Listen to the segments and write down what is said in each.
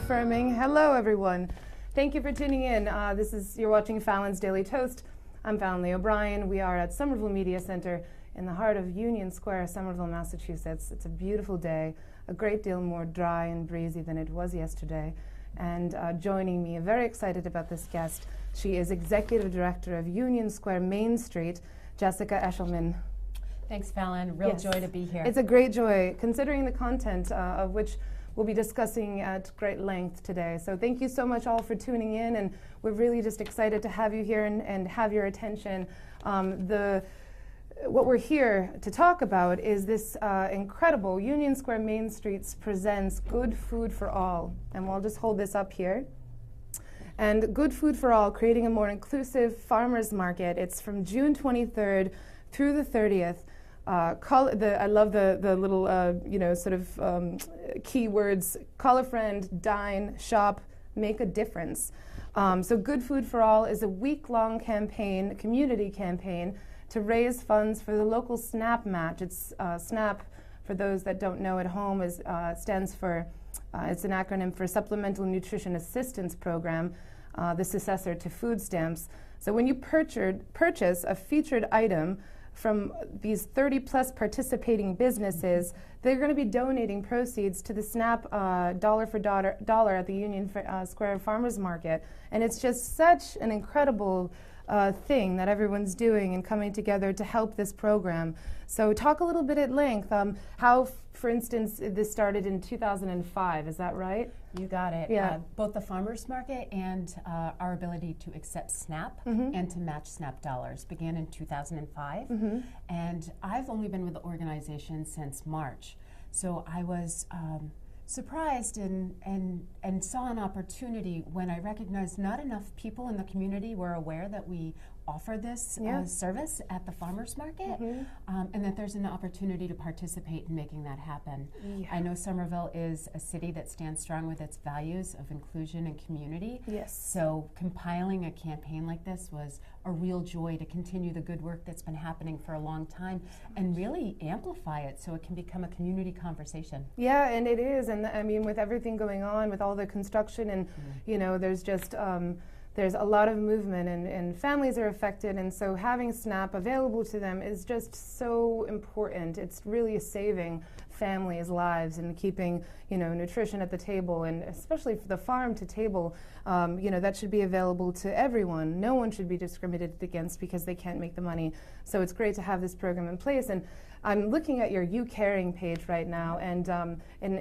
confirming. Hello, everyone. Thank you for tuning in. You're watching Fallon's Daily Toast. I'm Fallon Lee O'Brien. We are at Somerville Media Center in the heart of Union Square, Somerville, Massachusetts. It's a beautiful day, a great deal more dry and breezy than it was yesterday. And joining me, very excited about this guest. She is Executive Director of Union Square Main Street, Jessica Eshleman. Thanks, Fallon. Real joy to be here. It's a great joy, considering the content of which we'll be discussing at great length today. So thank you so much all for tuning in, and we're really just excited to have you here and have your attention. What we're here to talk about is this incredible Union Square Main Street presents Good Food for All. And we'll just hold this up here. And Good Food for All, creating a more inclusive farmers market. It's from June 23rd through the 30th. I love the little, keywords: call a friend, dine, shop, make a difference. So Good Food for All is a week-long campaign, community campaign, to raise funds for the local SNAP match. It's SNAP, for those that don't know at home, stands for, it's an acronym for Supplemental Nutrition Assistance Program, the successor to food stamps. So when you purchase a featured item from these 30-plus participating businesses, they're going to be donating proceeds to the SNAP dollar for dollar at the Union Square Farmers Market. And it's just such an incredible thing that everyone's doing and coming together to help this program. So talk a little bit at length how, for instance, this started in 2005. Is that right? You got it. Yeah. Both the farmers market and our ability to accept SNAP and to match SNAP dollars began in 2005. And I've only been with the organization since March. So I was surprised and saw an opportunity when I recognized not enough people in the community were aware that we offer this service at the farmers market, and that there's an opportunity to participate in making that happen. I know Somerville is a city that stands strong with its values of inclusion and community. Yes. So compiling a campaign like this was a real joy to continue the good work that's been happening for a long time and really amplify it so it can become a community conversation. Yeah, and it is. And I mean, with everything going on, with all the construction and, there's just, there's a lot of movement and families are affected. And so having SNAP available to them is just so important. It's really saving families' lives and keeping, nutrition at the table, and especially for the farm to table, that should be available to everyone. No one should be discriminated against because they can't make the money. So it's great to have this program in place. And I'm looking at your You Caring page right now, and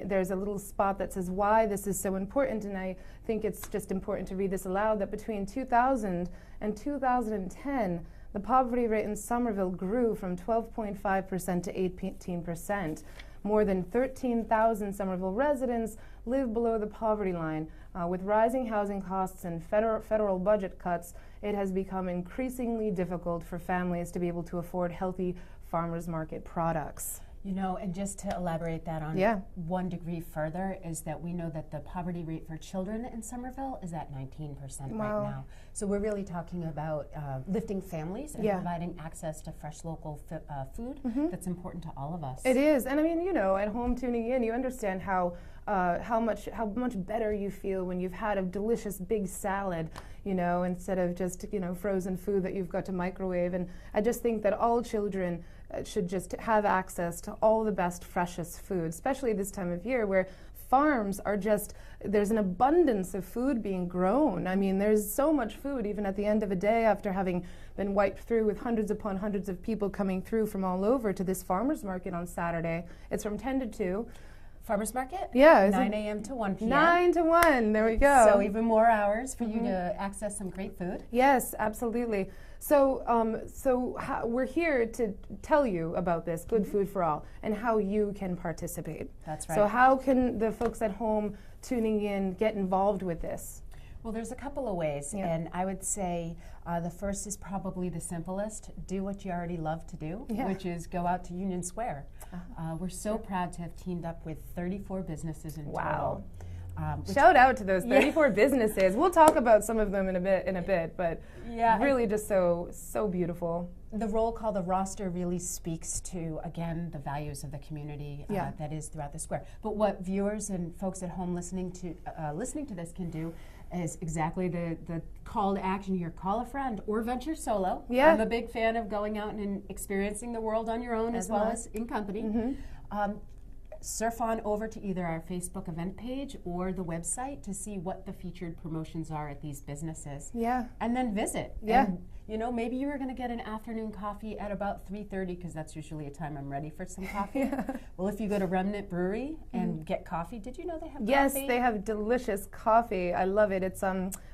there's a little spot that says why this is so important, and I think it's just important to read this aloud, that between 2000 and 2010, the poverty rate in Somerville grew from 12.5% to 18%. More than 13,000 Somerville residents live below the poverty line. With rising housing costs and federal budget cuts, it has become increasingly difficult for families to be able to afford healthy farmers market products. And just to elaborate that on 1 degree further, is that we know that the poverty rate for children in Somerville is at 19% right now. So we're really talking about lifting families and providing access to fresh local food that's important to all of us. It is. And I mean, at home tuning in, you understand how much better you feel when you've had a delicious big salad, instead of just, frozen food that you've got to microwave. And I just think that all children should just have access to all the best, freshest food, especially this time of year where farms are there's an abundance of food being grown. I mean, there's so much food, even at the end of a day after having been wiped through with hundreds upon hundreds of people coming through from all over to this farmers market on Saturday. It's from 10 to 2. Farmers market? Yeah. 9 a.m. to 1 p.m. 9 to 1. There we go. So even more hours for you to access some great food. Yes, absolutely. So, we're here to tell you about this Good Food for All and how you can participate. That's right. So how can the folks at home tuning in get involved with this? Well, there's a couple of ways, and I would say the first is probably the simplest. Do what you already love to do, which is go out to Union Square. We're so proud to have teamed up with 34 businesses in total. Shout out to those 34 businesses. We'll talk about some of them in a bit, but really just so beautiful. The roll call, the roster really speaks to, again, the values of the community that is throughout the square. But what viewers and folks at home listening to this can do is exactly the call to action here. Call a friend or venture solo. Yeah. I'm a big fan of going out and experiencing the world on your own as well as in company. Mm-hmm. Surf on over to either our Facebook event page or the website to see what the featured promotions are at these businesses. Yeah. And then visit. Yeah. And, you know, maybe you were going to get an afternoon coffee at about 3:30 because that's usually a time I'm ready for some coffee. Well, if you go to Remnant Brewery and get coffee, did you know they have coffee? Yes, they have delicious coffee. I love it. It's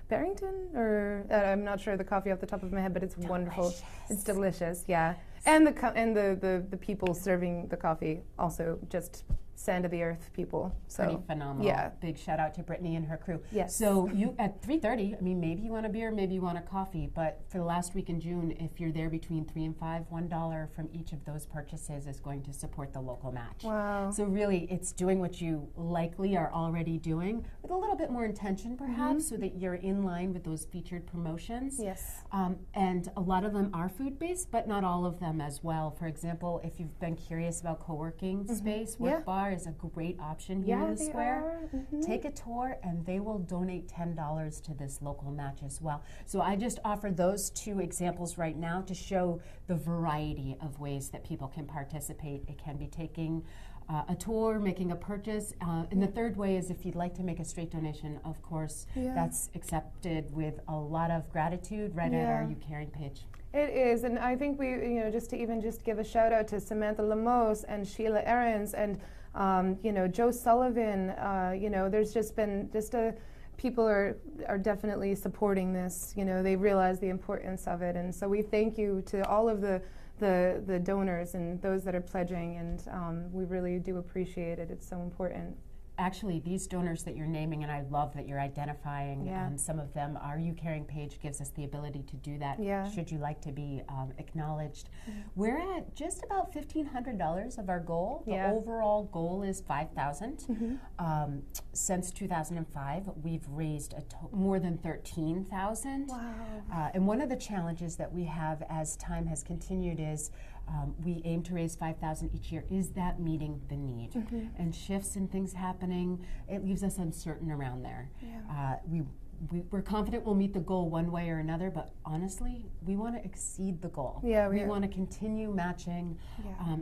Barrington, or I'm not sure the coffee off the top of my head, but it's wonderful. It's delicious, yeah. And the people serving the coffee also just sand of the earth people. So pretty phenomenal. Yeah. Big shout out to Brittany and her crew. Yes. So you at 3:30, I mean, maybe you want a beer, maybe you want a coffee, but for the last week in June, if you're there between 3 and 5, $1 from each of those purchases is going to support the local match. Wow. So really, it's doing what you likely are already doing with a little bit more intention, perhaps, so that you're in line with those featured promotions. Yes. And a lot of them are food-based, but not all of them as well. For example, if you've been curious about co-working space, Work Bar is a great option here in the square. Take a tour and they will donate $10 to this local match as well. So I just offer those two examples right now to show the variety of ways that people can participate. It can be taking a tour, making a purchase, and the third way is if you'd like to make a straight donation, of course, that's accepted with a lot of gratitude right at our You Caring page. It is, and I think we, just to give a shout out to Samantha Lemos and Sheila Ahrens and Joe Sullivan. There's just been people are definitely supporting this. They realize the importance of it, and so we thank you to all of the donors and those that are pledging, and we really do appreciate it. It's so important. Actually, these donors that you're naming, and I love that you're identifying some of them, our You Caring page gives us the ability to do that should you like to be acknowledged. We're at just about $1,500 of our goal. The overall goal is $5,000. Since 2005, we've raised more than $13,000. Wow. And one of the challenges that we have as time has continued is we aim to raise $5,000 each year. Is that meeting the need? And shifts and things happening, it leaves us uncertain around there. We're confident we'll meet the goal one way or another, but honestly, we want to exceed the goal. We want to continue matching,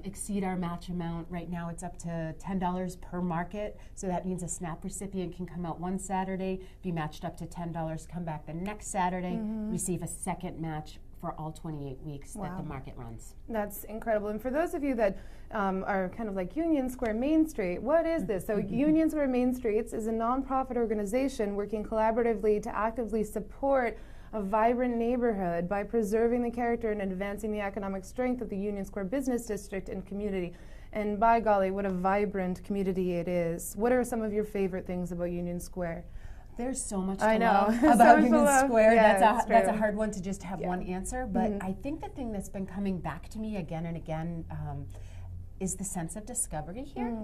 exceed our match amount. Right now it's up to $10 per market, so that means a SNAP recipient can come out one Saturday, be matched up to $10, come back the next Saturday, receive a second match for all 28 weeks that the market runs. That's incredible. And for those of you that are kind of like Union Square Main Street, what is this? So Union Square Main Streets is a nonprofit organization working collaboratively to actively support a vibrant neighborhood by preserving the character and advancing the economic strength of the Union Square business district and community. And by golly, what a vibrant community it is. What are some of your favorite things about Union Square? There's so much to love about Union Square. That's a hard one to just have one answer, but I think the thing that's been coming back to me again and again is the sense of discovery here.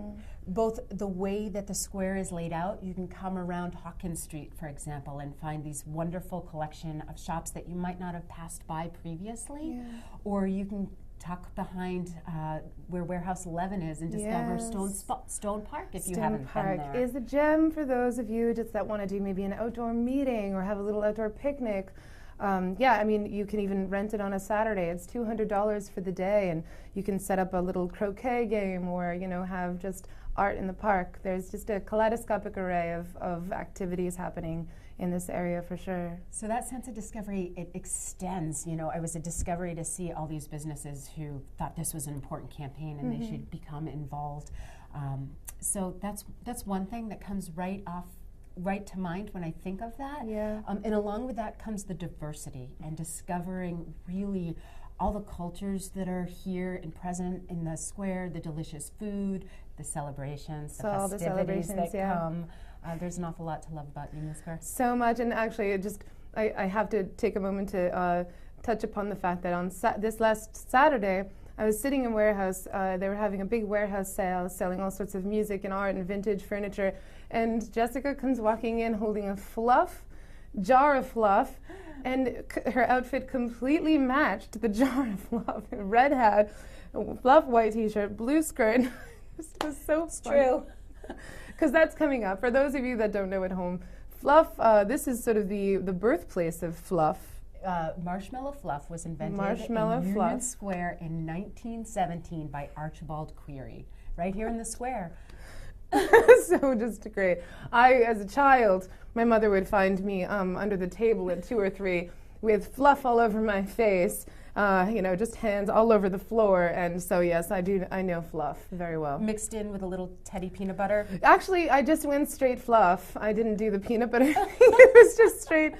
Both the way that the square is laid out, you can come around Hawkins Street, for example, and find these wonderful collection of shops that you might not have passed by previously, or you can tuck behind where Warehouse 11 is and discover Stone Park if you haven't been there. Stone Park is a gem for those of you just that want to do maybe an outdoor meeting or have a little outdoor picnic. You can even rent it on a Saturday. It's $200 for the day, and you can set up a little croquet game or, have just art in the park. There's just a kaleidoscopic array of activities happening in this area for sure. So that sense of discovery, it extends. It was a discovery to see all these businesses who thought this was an important campaign and they should become involved. So that's one thing that comes right to mind when I think of that. And along with that comes the diversity and discovering really all the cultures that are here and present in the square, the delicious food, the celebrations, the festivities that come. There's an awful lot to love about Union Square. So much, and actually I have to take a moment to touch upon the fact that on this last Saturday, I was sitting in warehouse. They were having a big warehouse sale, selling all sorts of music and art and vintage furniture. And Jessica comes walking in holding a jar of fluff, and her outfit completely matched the jar of fluff. Red hat, fluff white t-shirt, blue skirt. It was so fun. True. Because that's coming up. For those of you that don't know at home, fluff, this is sort of the birthplace of fluff. Marshmallow fluff was invented Marshmallow in fluff. Union Square in 1917 by Archibald Query, right here in the square. So just great. As a child, my mother would find me under the table at 2 or 3 with fluff all over my face, just hands all over the floor. And so, yes, I know fluff very well. Mixed in with a little Teddy peanut butter. Actually, I just went straight fluff. I didn't do the peanut butter. It was just straight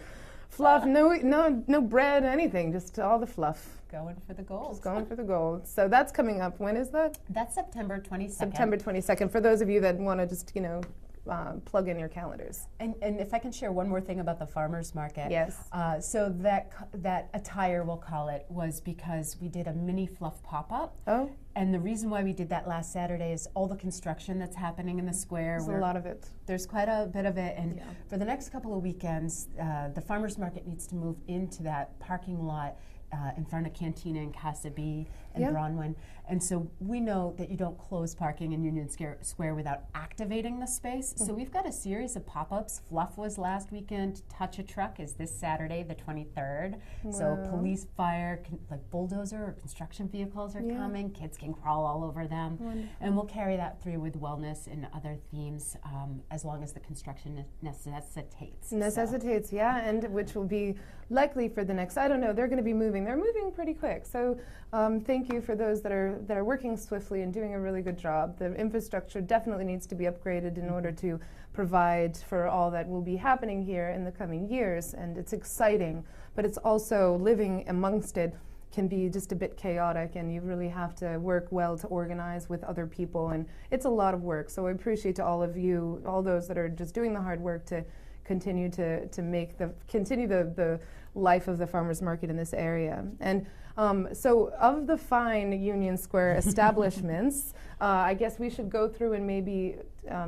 fluff, no bread, anything, just all the fluff. Going for the gold. Just going for the gold. So that's coming up. When is that? That's September 22nd. September 22nd. For those of you that want to just, plug in your calendars. And if I can share one more thing about the farmers market. Yes. So that attire, we'll call it, was because we did a mini fluff pop-up. Oh. And the reason why we did that last Saturday is all the construction that's happening in the square. There's a lot of it. There's quite a bit of it. And for the next couple of weekends, the farmers market needs to move into that parking lot in front of Cantina and Casa B and Bronwyn. And so we know that you don't close parking in Union Square without activating the space. So we've got a series of pop-ups. Fluff was last weekend. Touch a Truck is this Saturday, the 23rd. Wow. So police, fire, like bulldozer or construction vehicles are coming. Kids can crawl all over them. Wonderful. And we'll carry that through with wellness and other themes as long as the construction necessitates. Necessitates, and which will be likely for the next, I don't know, they're going to be moving. They're moving pretty quick. So thank you for those that are working swiftly and doing a really good job. The infrastructure definitely needs to be upgraded in order to provide for all that will be happening here in the coming years. And it's exciting, but it's also living amongst it can be just a bit chaotic, and you really have to work well to organize with other people, and it's a lot of work. So I appreciate to all of you, all those that are just doing the hard work to continue to continue the life of the farmers market in this area. And so of the fine Union Square establishments, I guess we should go through and maybe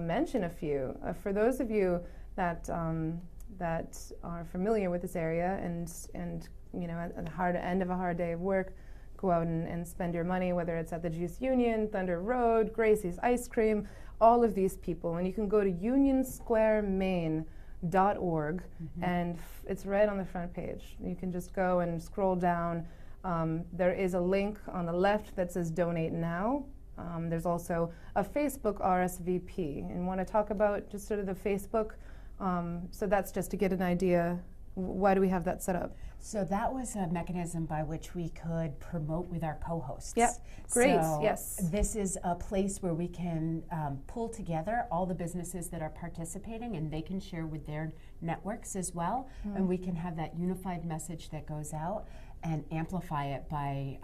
mention a few. For those of you that are familiar with this area and at the end of a hard day of work, go out and spend your money, whether it's at the Juice Union, Thunder Road, Gracie's Ice Cream, all of these people. And you can go to unionsquaremaine.org, and it's right on the front page. You can just go and scroll down. There is a link on the left that says Donate Now. There's also a Facebook RSVP, and want to talk about just sort of the Facebook. So that's just to get an idea. Why do we have that set up? So that was a mechanism by which we could promote with our co-hosts. Yep, great, so yes. This is a place where we can pull together all the businesses that are participating, and they can share with their networks as well, and we can have that unified message that goes out and amplify it by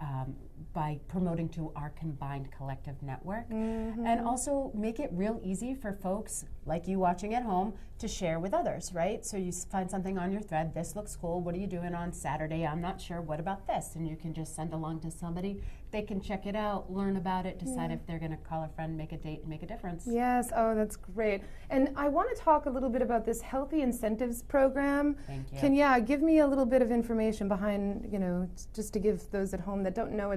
promoting to our combined collective network, and also make it real easy for folks like you watching at home to share with others, right? So you find something on your thread, this looks cool, what are you doing on Saturday? I'm not sure, what about this? And you can just send along to somebody. They can check it out, learn about it, decide if they're going to call a friend, make a date, and make a difference. Yes, oh, that's great. And I want to talk a little bit about this Healthy Incentives Program. Thank you. Can give me a little bit of information behind, just to give those at home that don't know,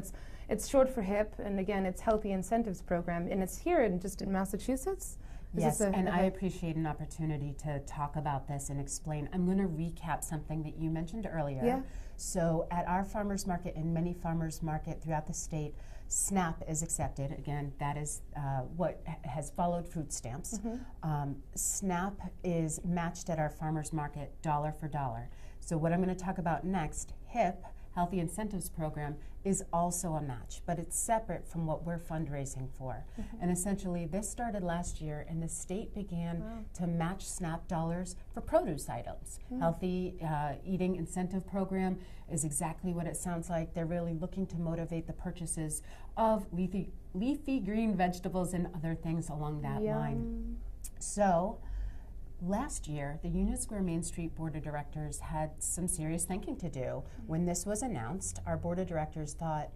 it's short for HIP, and again, it's Healthy Incentives Program, and it's here in Massachusetts. Yes, and I appreciate an opportunity to talk about this and explain. I'm going to recap something that you mentioned earlier. Yeah. So at our farmers market and many farmers market throughout the state, SNAP is accepted. Again, that is what has followed food stamps. SNAP is matched at our farmers market dollar for dollar. So what I'm going to talk about next, HIP, Healthy Incentives Program, is also a match, but it's separate from what we're fundraising for. And essentially, this started last year, and the state began to match SNAP dollars for produce items. Healthy Eating Incentive Program is exactly what it sounds like. They're really looking to motivate the purchases of leafy green vegetables and other things along that line. So last year, the Union Square Main Street Board of Directors had some serious thinking to do. When this was announced, our Board of Directors thought,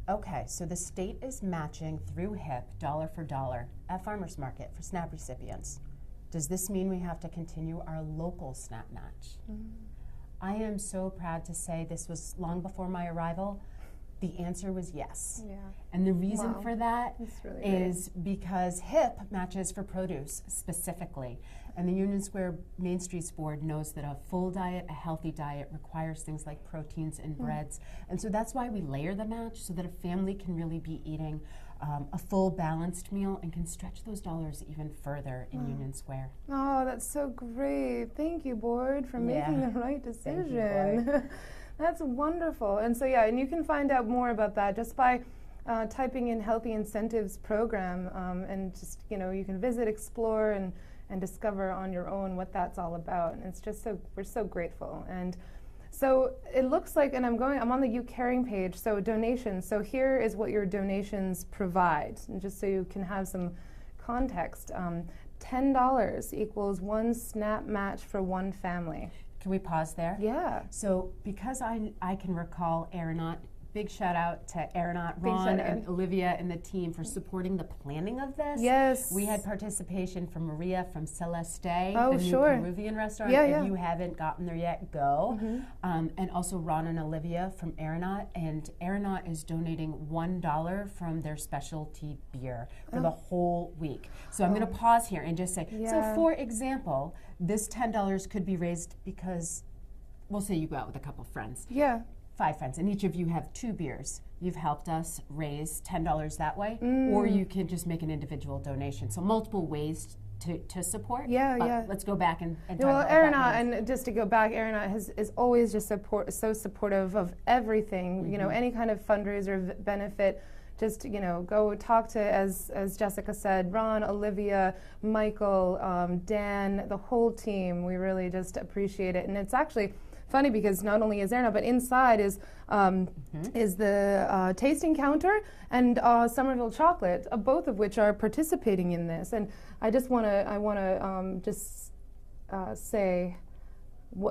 Okay, so the state is matching through HIP, dollar for dollar, at farmers market for SNAP recipients. Does this mean we have to continue our local SNAP match? I am so proud to say this was long before my arrival. The answer was yes. Yeah. And the reason for that really is because HIP matches for produce specifically. And the Union Square Main Streets Board knows that a full diet, a healthy diet, requires things like proteins and breads. And so that's why we layer the match, so that a family can really be eating a full balanced meal and can stretch those dollars even further in Union Square. Oh, that's so great. Thank you, board, for making the right decision. Thank you, board. That's wonderful. And so, yeah, and you can find out more about that just by typing in Healthy Incentives Program, and just, you know, you can visit, explore, and discover on your own what that's all about. And it's just so, we're so grateful. And so it looks like, and I'm on the You Caring page, so donations. So here is what your donations provide, and just so you can have some context. $10 equals one SNAP match for one family. Can we pause there? Yeah. So because I can recall Aeronaut, big shout out to Aeronaut, Ron and Olivia and the team for supporting the planning of this. Yes. We had participation from Maria from Celeste, oh, the new sure. Peruvian restaurant. Yeah, if you haven't gotten there yet, go. And also Ron and Olivia from Aeronaut. And Aeronaut is donating $1 from their specialty beer for the whole week. So I'm going to pause here and just say, so for example, this $10 could be raised because, we'll say you go out with a couple friends. Yeah. 5 friends, and each of you have 2 beers. You've helped us raise $10 that way, or you can just make an individual donation. So multiple ways to support. Yeah. Let's go back and talk well, about Aeronaut, and just to go back, Aeronaut is always just so supportive of everything. You know, any kind of fundraiser benefit. Just, you know, go talk to, as Jessica said, Ron, Olivia, Michael, Dan, the whole team. We really just appreciate it, and it's actually funny because not only is Aeronaut, but inside is the tasting counter and Somerville Chocolate, both of which are participating in this. And I want to say,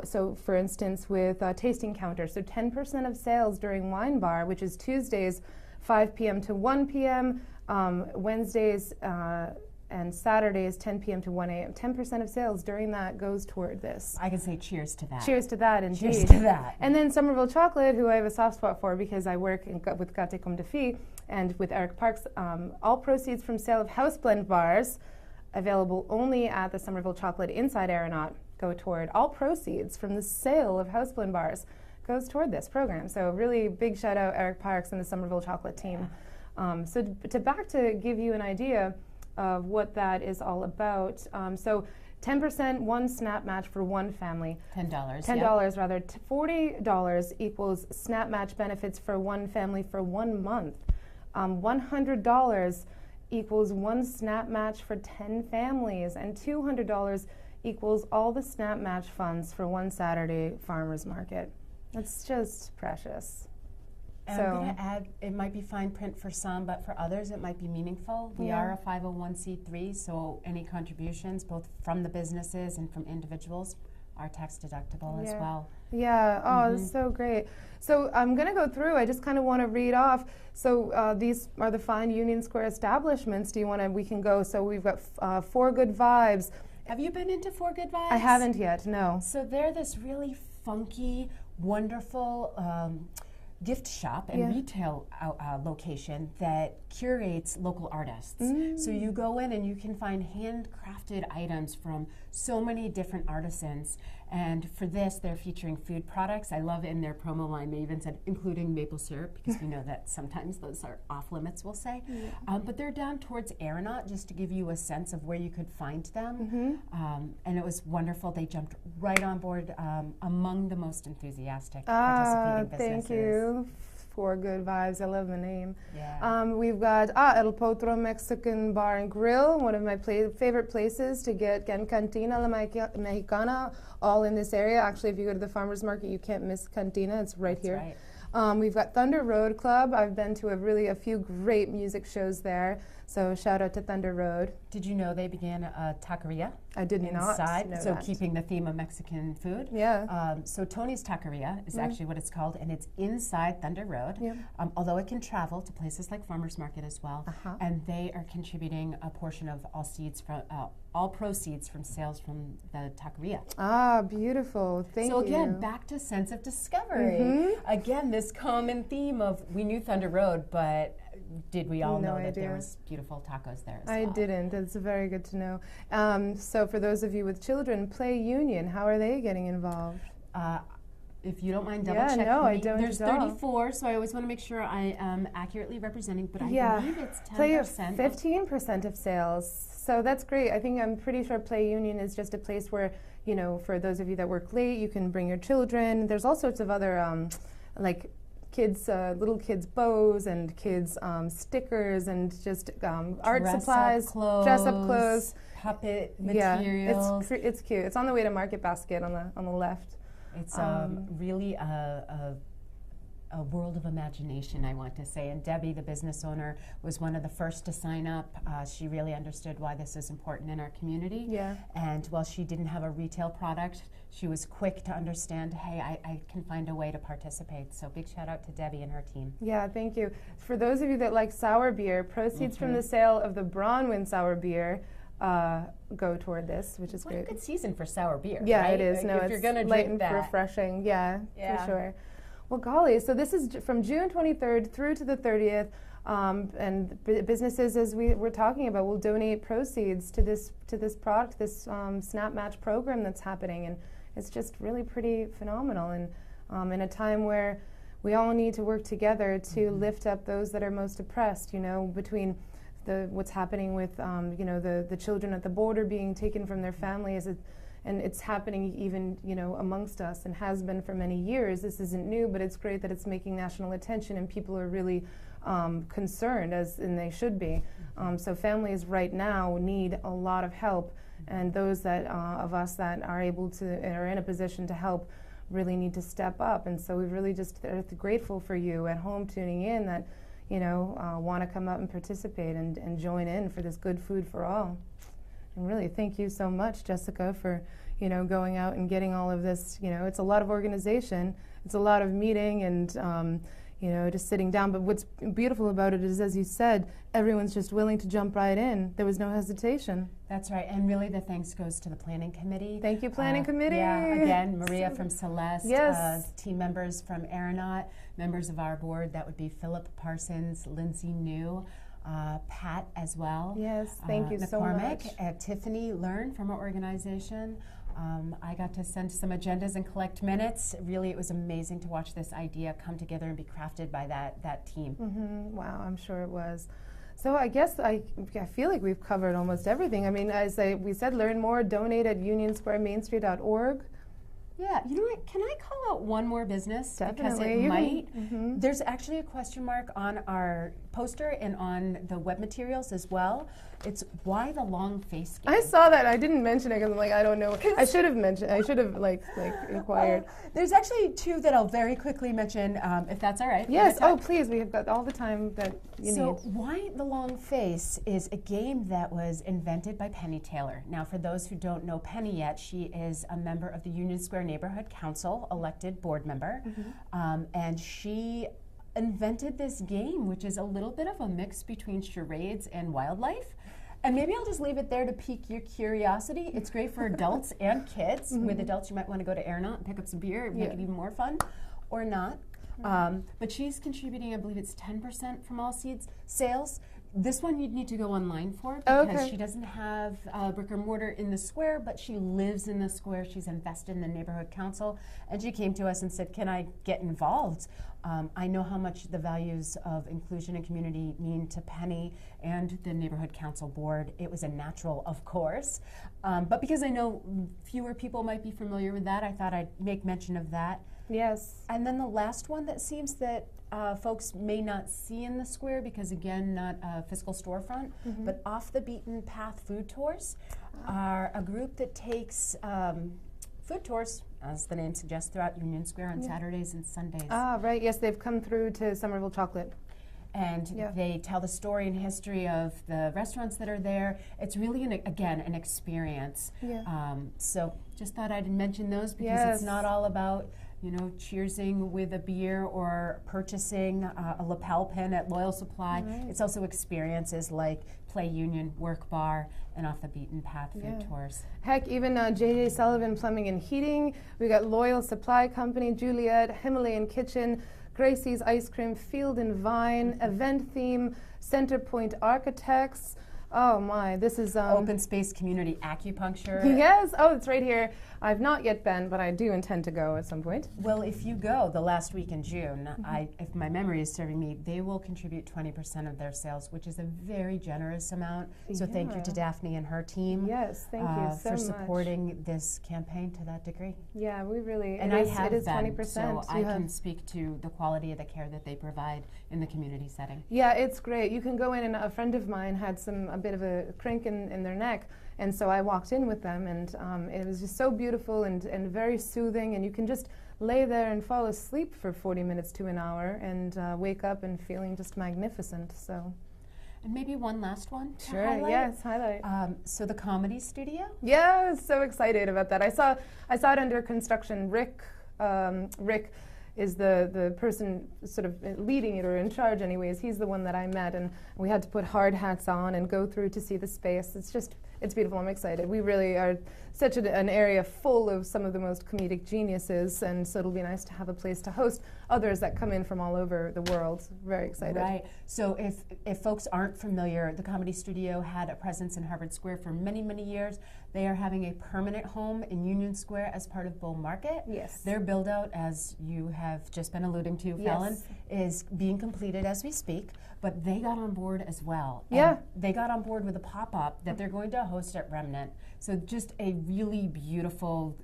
so for instance, with Tasting Counter, so 10% of sales during Wine Bar, which is Tuesdays, 5 p.m. to 1 p.m., Wednesdays and Saturdays, 10 p.m. to 1 a.m. 10% of sales during that goes toward this. I can say cheers to that. Cheers to that, indeed. Cheers to that. And then Somerville Chocolate, who I have a soft spot for because I work with Gâté Comme de Fille and with Eric Parks. All proceeds from sale of house blend bars, available only at the Somerville Chocolate inside Aeronaut, go toward all proceeds from the sale of house blend bars goes toward this program. So really big shout out Eric Parks and the Somerville Chocolate team. So to give you an idea of what that is all about. So 10%, one SNAP match for one family. $10. $10 rather. $40 equals SNAP match benefits for one family for 1 month. $100 equals one SNAP match for 10 families, and $200 equals all the SNAP match funds for one Saturday farmers market. It's just precious. And I'm going to add, it might be fine print for some, but for others it might be meaningful. We are a 501c3, so any contributions, both from the businesses and from individuals, are tax deductible as well. Yeah, that's so great. So I'm going to go through, I just kind of want to read off. So these are the fine Union Square establishments. We can go, so we've got 4 Good Vibes. Have you been into 4 Good Vibes? I haven't yet, no. So they're this really funky, wonderful gift shop and retail location that curates local artists. So you go in and you can find handcrafted items from so many different artisans. And for this, they're featuring food products. I love in their promo line, they even said including maple syrup, because we know that sometimes those are off limits, we'll say. But they're down towards Aeronaut, just to give you a sense of where you could find them. And it was wonderful. They jumped right on board among the most enthusiastic participating businesses. Thank you. 4 Good Vibes. I love the name. Yeah. We've got El Potro Mexican Bar and Grill, one of my favorite places to get Cantina La Mexicana, all in this area. Actually, if you go to the farmer's market, you can't miss Cantina. It's right here. Right. We've got Thunder Road Club. I've been to a few great music shows there, so shout out to Thunder Road. Did you know they began a taqueria I did not inside, know so that. keeping the theme of Mexican food. Yeah. So Tony's Taqueria is actually what it's called, and it's inside Thunder Road. Yep. Although it can travel to places like Farmers Market as well, and they are contributing a portion of all proceeds from sales from the Taqueria. Ah, beautiful. Thank you. So again, back to sense of discovery. Again, this common theme of we knew Thunder Road, but did we all know that there was beautiful tacos there as well? I didn't. It's very good to know. So for those of you with children, Play Union, how are they getting involved? If you don't mind double checking I don't there's at all. 34, so I always want to make sure I am accurately representing, but I believe it's 10%. Play 15% of sales. So that's great. I'm pretty sure Play Union is just a place where, for those of you that work late, you can bring your children. There's all sorts of other, like kids, little kids bows and kids stickers and just art supplies, dress-up clothes, puppet materials. Yeah, it's cute. It's on the way to Market Basket on the left. It's really a world of imagination, I want to say. And Debbie, the business owner, was one of the first to sign up. She really understood why this is important in our community. Yeah. And while she didn't have a retail product, she was quick to understand, hey, I can find a way to participate. So big shout out to Debbie and her team. Yeah, thank you. For those of you that like sour beer, proceeds from the sale of the Bronwyn sour beer go toward this, which is great. What a good season for sour beer. Yeah, right? it is. Like No, if it's you're gonna light drink and that. refreshing. Yeah, for sure. Well, golly, so this is from June 23rd through to the 30th, and businesses, as we were talking about, will donate proceeds to this product, this Snap Match program that's happening, and it's just really pretty phenomenal. And in a time where we all need to work together to lift up those that are most oppressed, between what's happening with the children at the border being taken from their families. And it's happening even, amongst us and has been for many years. This isn't new, but it's great that it's making national attention and people are really concerned, and they should be. So families right now need a lot of help, and those of us that are are in a position to help really need to step up. And so we really just are grateful for you at home tuning in that, want to come out and participate and join in for this good food for all. And really, thank you so much, Jessica, for going out and getting all of this. It's a lot of organization, it's a lot of meeting, and just sitting down. But what's beautiful about it is, as you said, everyone's just willing to jump right in. There was no hesitation. That's right, and really the thanks goes to the planning committee. Thank you, planning committee. Yeah, again, Maria from Celeste, yes. Team members from Aeronaut, members of our board, that would be Philip Parsons, Lindsay New, Pat as well. Yes, thank you so much. Tiffany Learn from our organization. I got to send some agendas and collect minutes. Really, it was amazing to watch this idea come together and be crafted by that team. Wow, I'm sure it was. So I guess I feel like we've covered almost everything. I mean, we said, learn more, donate at unionsquaremainstreet.org. Yeah, you know what? Can I call out one more business? Definitely. Because it might. There's actually a question mark on our poster and on the web materials as well. It's why the long face game. I saw that. I didn't mention it because I'm like, I don't know. I should have mentioned. I should have inquired. There's actually two that I'll very quickly mention, if that's all right. Yes. Oh, please. We have got all the time that you need. So, Why the Long Face is a game that was invented by Penny Taylor. Now, for those who don't know Penny yet, she is a member of the Union Square Neighborhood Council, elected board member, and she invented this game, which is a little bit of a mix between charades and wildlife. And maybe I'll just leave it there to pique your curiosity. It's great for adults and kids. With adults, you might want to go to Aeronaut and pick up some beer and make it even more fun, or not. But she's contributing, I believe it's 10% from all sales. This one you'd need to go online for because she doesn't have brick or mortar in the square, but she lives in the square. She's invested in the neighborhood council, and she came to us and said, can I get involved? I know how much the values of inclusion and community mean to Penny and the neighborhood council board. It was a natural, of course, but because I know fewer people might be familiar with that, I thought I'd make mention of that. Yes. And then the last one that seems that folks may not see in the square because, again, not a physical storefront, but Off the Beaten Path food tours are a group that takes food tours, as the name suggests, throughout Union Square on Saturdays and Sundays. Ah, right. Yes, they've come through to Somerville Chocolate. and they tell the story and history of the restaurants that are there. It's really, an experience. So just thought I'd mention those because it's not all about cheersing with a beer or purchasing a lapel pin at Loyal Supply. Right. It's also experiences like Play Union, Work Bar, and Off the Beaten Path food tours. Heck, even J.J. Sullivan Plumbing and Heating. We got Loyal Supply Company, Juliet, Himalayan Kitchen, Gracie's Ice Cream, Field and Vine, Event Theme, Centerpoint Architects. Oh my, this is Open Space Community Acupuncture. Yes, it's right here. I've not yet been, but I do intend to go at some point. Well, if you go the last week in June, if my memory is serving me, they will contribute 20% of their sales, which is a very generous amount. So thank you to Daphne and her team. Yes, thank you so for much. supporting this campaign to that degree. Yeah, we really, and it it is been, 20%. So I can speak to the quality of the care that they provide in the community setting. Yeah, it's great. You can go in, and a friend of mine had a bit of a crank in their neck, and so I walked in with them, and it was just so beautiful and very soothing, and you can just lay there and fall asleep for 40 minutes to an hour and wake up and feeling just magnificent. So. And maybe one last one. Sure. Highlight. Yes. Highlight. So the Comedy Studio. Yes. So excited about that. I saw it under construction. Rick is the person sort of leading it or in charge. Anyways, he's the one that I met, and we had to put hard hats on and go through to see the space. It's beautiful. I'm excited. We really are such an area full of some of the most comedic geniuses, and so it'll be nice to have a place to host others that come in from all over the world. Very excited. Right. So if folks aren't familiar, the Comedy Studio had a presence in Harvard Square for many, many years. They are having a permanent home in Union Square as part of Bull Market. Yes. Their build out, as you have just been alluding to, Fallon, is being completed as we speak. But they got on board as well. Yeah. And they got on board with a pop-up that they're going to host at Remnant. So just a really beautiful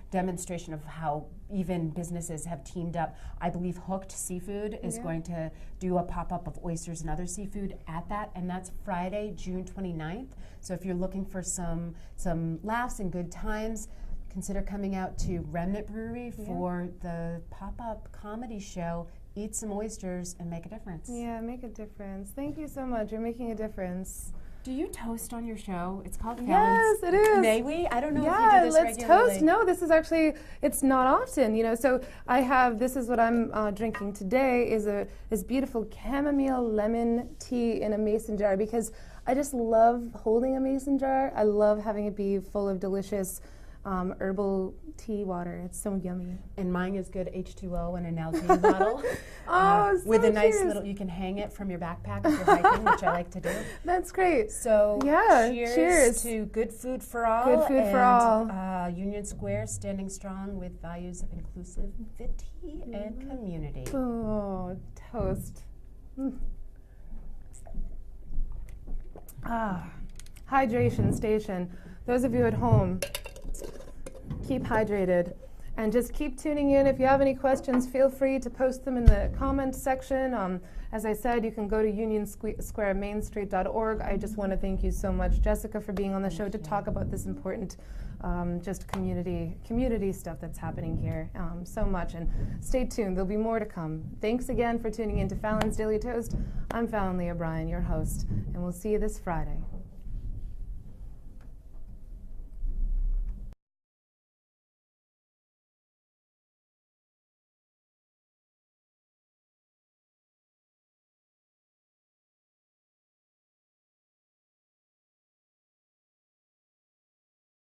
demonstration of how even businesses have teamed up. I believe Hooked Seafood is going to do a pop-up of oysters and other seafood at that, and that's Friday, June 29th. So if you're looking for some laughs and good times, consider coming out to Remnant Brewery for the pop-up comedy show. Eat some oysters and make a difference. Yeah, make a difference. Thank you so much. You're making a difference. Do you toast on your show? It's called Fallon's. Yes, it is. May we? I don't know if you do this regularly. Yeah, let's toast. No, this is actually, it's not often, so I have, this is what I'm drinking today, is this beautiful chamomile lemon tea in a mason jar, because I just love holding a mason jar. I love having it be full of delicious herbal tea water. It's so yummy. And mine is good H2O in an Nalgene bottle. So with a nice little, you can hang it from your backpack if you're hiking, which I like to do. That's great. So cheers to good food for all. Good food for all. Union Square standing strong with values of inclusivity and community. Oh, toast. Hydration station. Those of you at home, keep hydrated and just keep tuning in. If you have any questions, feel free to post them in the comment section. As I said, you can go to unionsquaremainstreet.org. I just want to thank you so much, Jessica, for being on the show to talk about this important just community stuff that's happening here so much. And stay tuned. There'll be more to come. Thanks again for tuning in to Fallon's Daily Toast. I'm Fallon Lee O'Brien, your host, and we'll see you this Friday.